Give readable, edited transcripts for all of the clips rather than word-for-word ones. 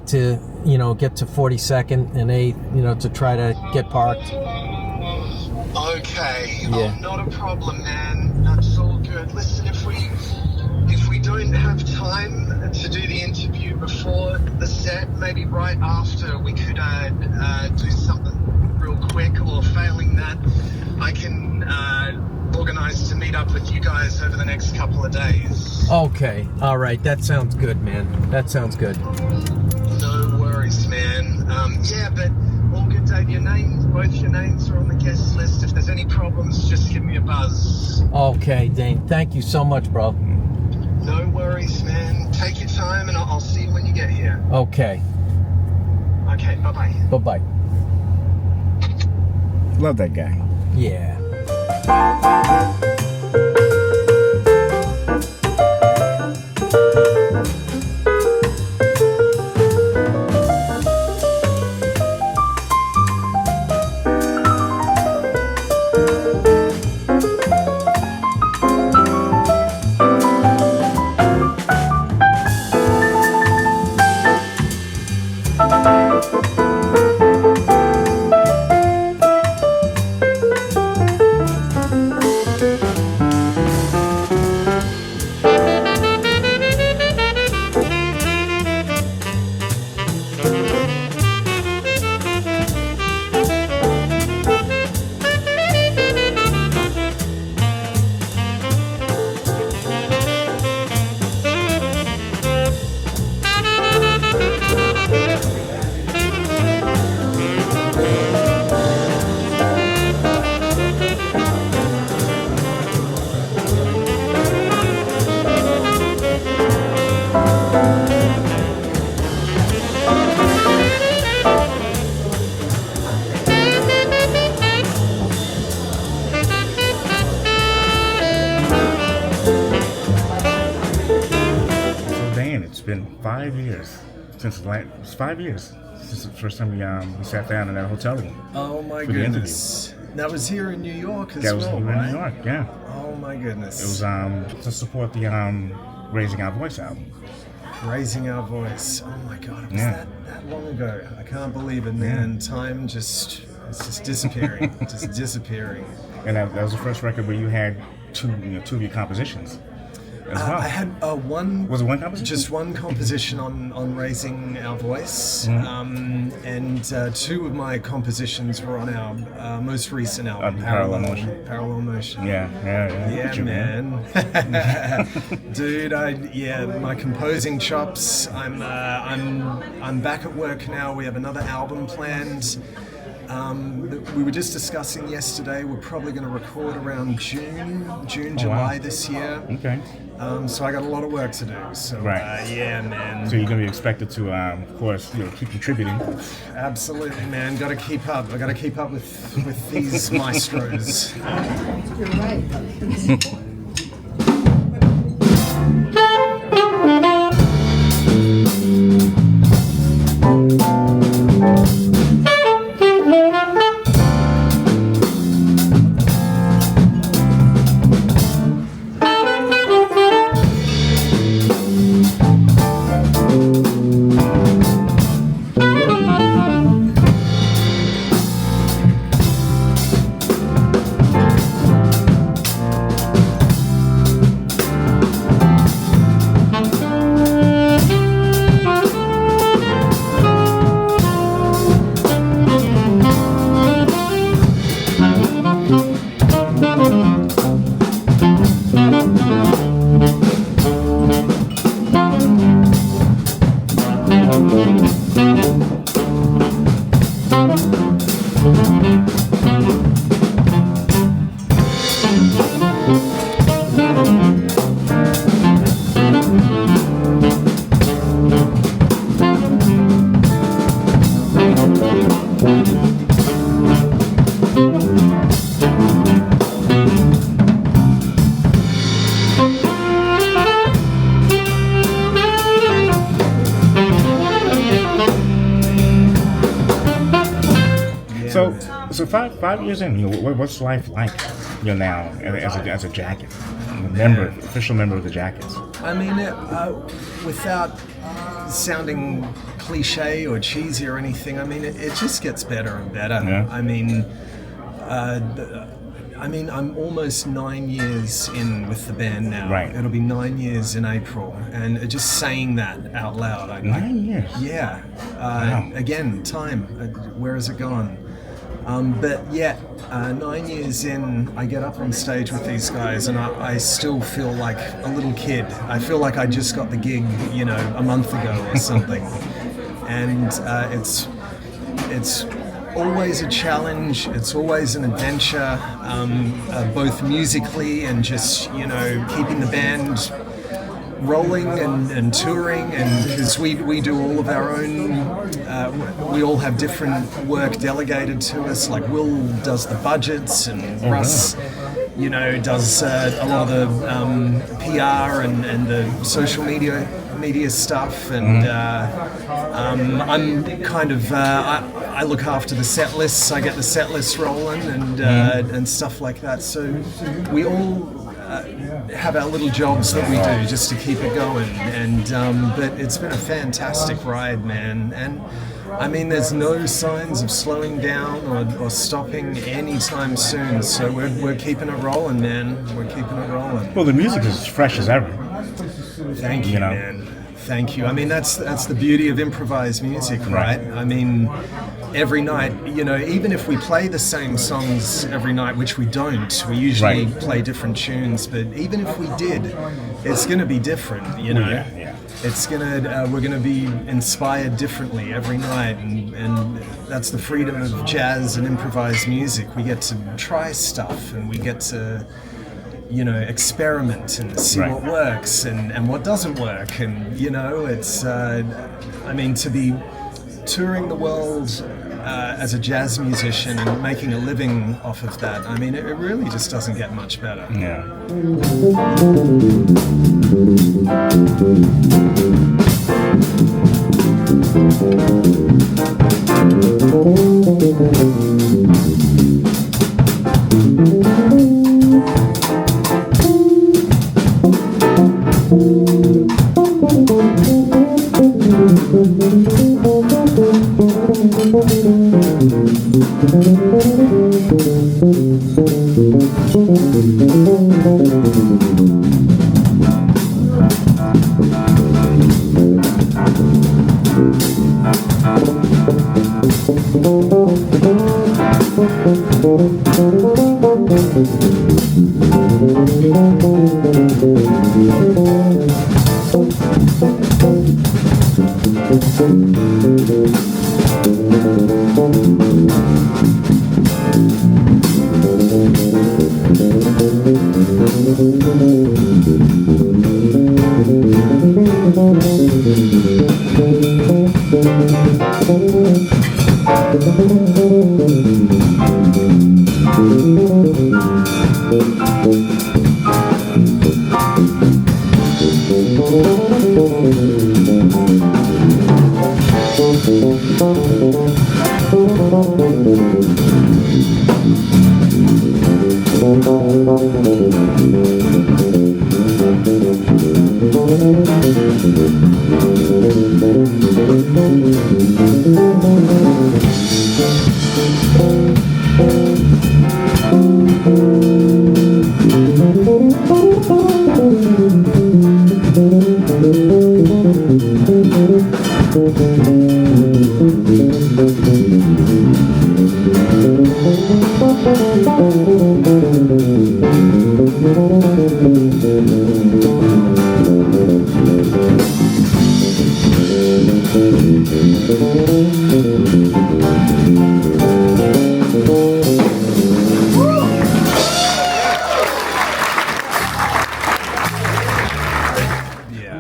to, get to 42nd and 8th, to try to get parked. Okay. Yeah. Oh, not a problem, man. That's all good. Listen, if we don't have time to do the interview before the set, maybe right after, we could do something real quick, or failing that, I can organize to meet up with you guys over the next couple of days. Okay. All right. That sounds good, man. That sounds good. No worries, man. Yeah, but all good, Dave. Both your names are on the guest list. If there's any problems, just give me a buzz. Okay, Dane. Thank you so much, bro. No worries, man. Take your time, and I'll see you when you get here. Okay. Okay, bye-bye. Bye-bye. Love that guy. Yeah. It's been 5 years since the first time we sat down in that hotel room. Oh my for the goodness. That was here in New York as That was well, here right? in New York, yeah. Oh my goodness. It was to support the Raising Our Voice album. Raising Our Voice. Oh my God, it was that long ago. I can't believe it, man. Time it's just disappearing. Just disappearing. And that was the first record where you had two of your compositions as well. I had one. Was it one composition? Just one composition on Raising Our Voice, and two of my compositions were on our most recent album, Parallel Motion. Parallel Motion. Yeah. Yeah, Good, man. Dude, my composing chops. I'm back at work now. We have another album planned. We were just discussing yesterday. We're probably going to record around July this year. Okay. So I got a lot of work to do. So yeah, man. So you're going to be expected to, of course, keep contributing. Absolutely, man. Got to keep up. I got to keep up with these maestros. You're right. So 5 years in, what's life like, now as a jacket? official member of the Jackets. I mean, without sounding cliche or cheesy or anything, I mean, it just gets better and better. Yeah. I mean, I'm almost 9 years in with the band now. Right. It'll be 9 years in April, and just saying that out loud. 9 years. Yeah. Wow. Again, time. Where has it gone? But yet, 9 years in, I get up on stage with these guys, and I still feel like a little kid. I feel like I just got the gig, a month ago or something. And it's always a challenge. It's always an adventure, both musically and just keeping the band rolling and touring, and because we do all of our own, we all have different work delegated to us. Like Will does the budgets, and Russ, does a lot of the PR and the social media stuff, and I'm kind of I look after the set lists. I get the set lists rolling and stuff like that. So we all have our little jobs that we do just to keep it going, and but it's been a fantastic ride, man. And I mean, there's no signs of slowing down or stopping anytime soon. So we're keeping it rolling, man. We're keeping it rolling. Well, the music is as fresh as ever. Thank you, man. Thank you. I mean, that's the beauty of improvised music, right? I mean, every night, even if we play the same songs every night, which we don't, we usually play different tunes, but even if we did, it's going to be different, Yeah. It's we're gonna be inspired differently every night, and that's the freedom of jazz and improvised music. We get to try stuff, and we get to experiment and see what works and what doesn't work, and it's I mean, to be touring the world as a jazz musician and making a living off of that, I mean, it really just doesn't get much better. Yeah.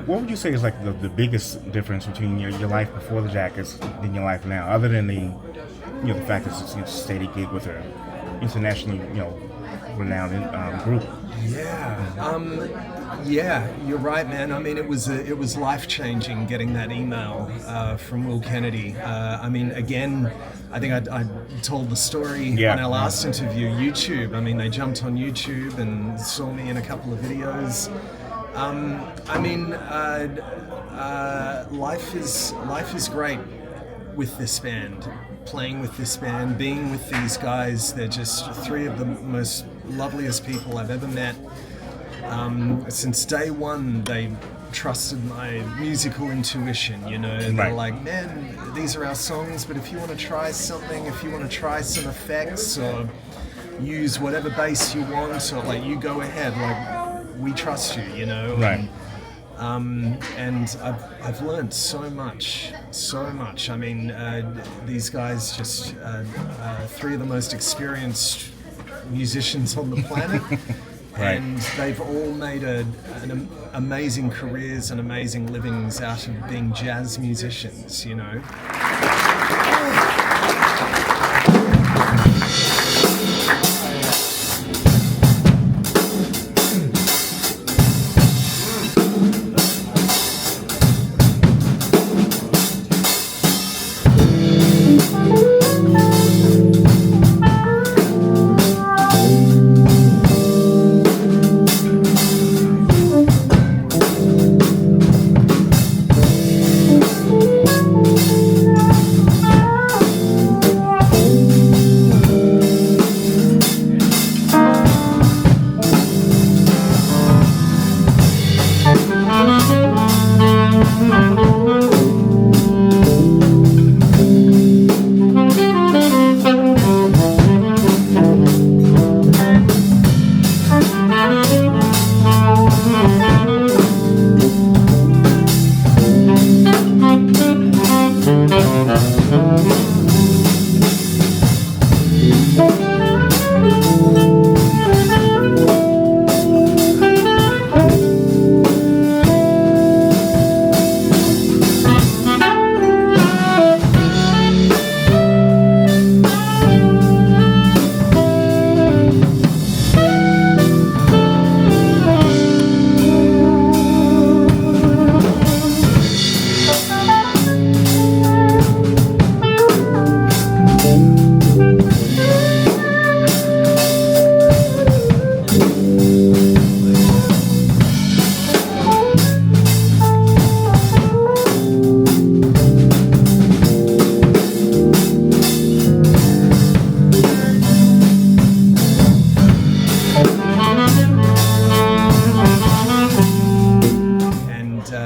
What would you say is like the biggest difference between your life before the Jackets and your life now, other than the the fact that it's a steady gig with an internationally renowned group? Yeah. Yeah, you're right, man. I mean, it was life changing getting that email from Will Kennedy. I mean, again, I think I told the story on our last interview. YouTube. I mean, they jumped on YouTube and saw me in a couple of videos. I mean, life is great with this band. Playing with this band, being with these guys. They're just three of the most loveliest people I've ever met. Since day one, they trusted my musical intuition, you know. They're like, man, these are our songs, but if you want to try something, if you want to try some effects or use whatever bass you want, or like, you go ahead, like, we trust you, you know. Right. And I've learned so much. I mean, these guys just three of the most experienced musicians on the planet. Right. And they've all made an amazing careers and amazing livings out of being jazz musicians, you know.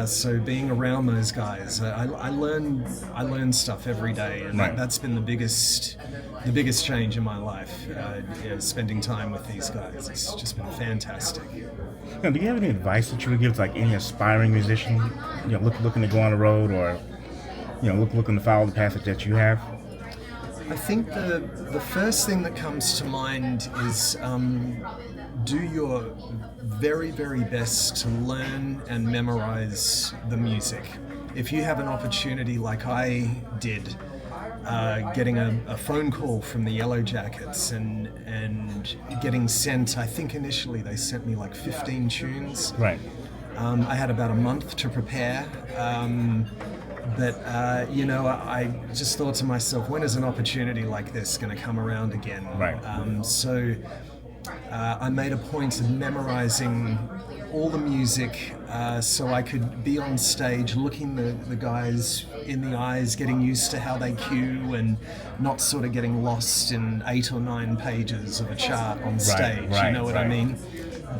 So being around those guys, I learn stuff every day, and that's been the biggest change in my life. Spending time with these guys, it's just been fantastic. Now, do you have any advice that you would give to like any aspiring musician, you know, looking to go on the road, or you know, looking to follow the path that you have? I think the first thing that comes to mind is do your very, very best to learn and memorize the music. If you have an opportunity like I did, getting a phone call from the Yellowjackets and getting sent, I think initially they sent me like 15 tunes. Right. I had about a month to prepare. But you know, I just thought to myself, when is an opportunity like this going to come around again? Right. So I made a point of memorizing all the music so I could be on stage looking the guys in the eyes, getting used to how they cue and not sort of getting lost in 8 or 9 pages of a chart on stage. You know what I mean?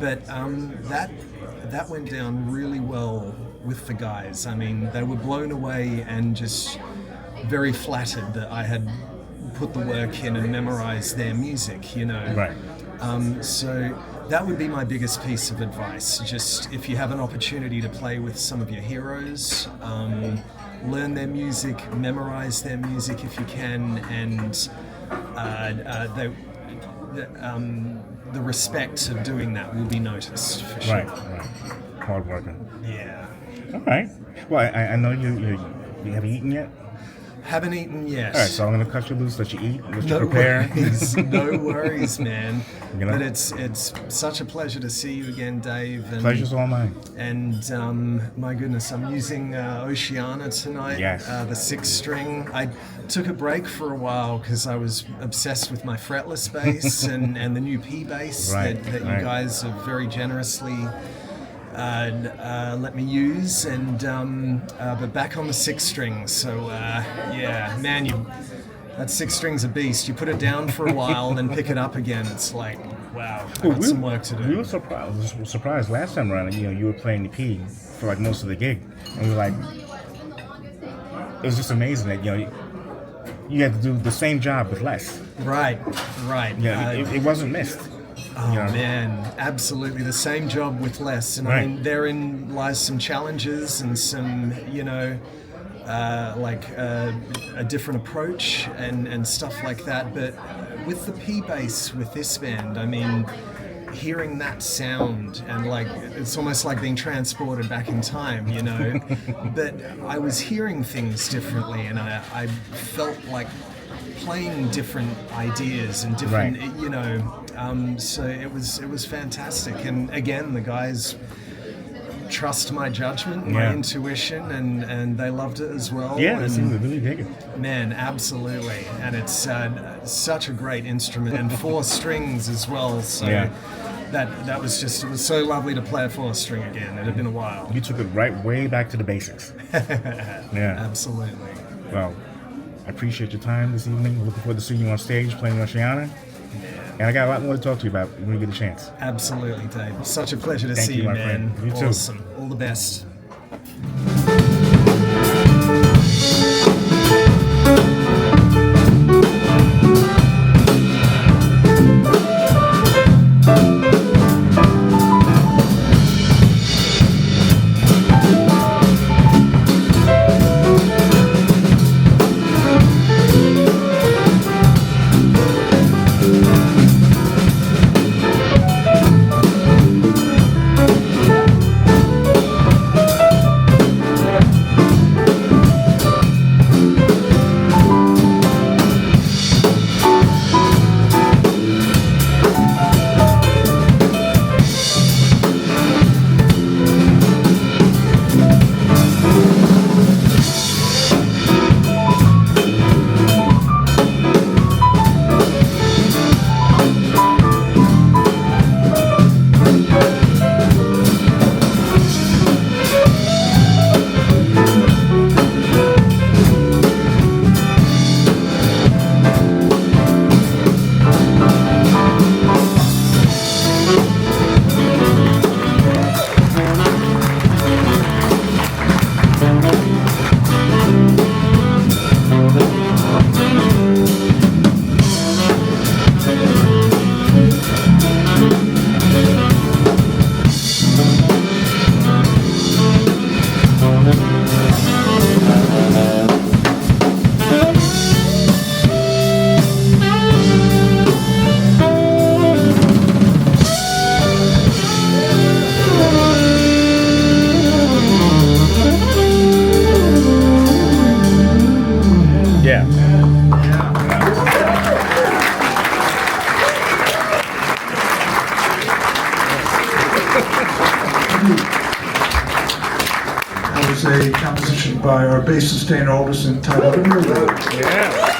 But that went down really well with the guys. I mean, they were blown away and just very flattered that I had put the work in and memorized their music, you know. Right. So that would be my biggest piece of advice. Just if you have an opportunity to play with some of your heroes, learn their music, memorize their music if you can, and the respect of doing that will be noticed for sure. Right. Hard working. Yeah. All right. Well, I know you haven't eaten yet. Haven't eaten yet. All right, so I'm gonna cut you loose, let you eat, let you No prepare. worries, no worries, man. You know? But it's such a pleasure to see you again, Dave. And, Pleasure's all mine. And my goodness, I'm using Oceana tonight. Yes. The 6-string. I took a break for a while because I was obsessed with my fretless bass and the new P bass Right, that you right. guys have very generously let me use, and but back on the 6-string. So yeah, man, that 6-string's a beast. You put it down for a while, then pick it up again. It's like, wow, I got some work to do. We were surprised last time around. You were playing the P for like most of the gig, and we were like, it was just amazing that you had to do the same job with less. Right. Yeah, it wasn't missed. Oh man, absolutely the same job with less, and I Right. mean therein lies some challenges and some a different approach and stuff like that. But with the P bass with this band, I mean, hearing that sound and like it's almost like being transported back in time, But I was hearing things differently, and I felt like playing different ideas and different, so it was fantastic. And again, the guys trust my judgment, my Yeah. intuition, and they loved it as well. Yeah, they and seem to really dig it. man, absolutely. And it's such a great instrument, and 4 strings as well. So Yeah. that was it was so lovely to play a 4-string again. It had been a while. You took it way back to the basics. Yeah. Absolutely. Well, I appreciate your time this evening. Looking forward to seeing you on stage playing Oceana. And I got a lot more to talk to you about when you get a chance. Absolutely, Dave. Such a pleasure to Thank see you, you, my man. friend. You too. Awesome. All the best. That was a composition by our bassist Dane Alderson titled "River Road." Yeah.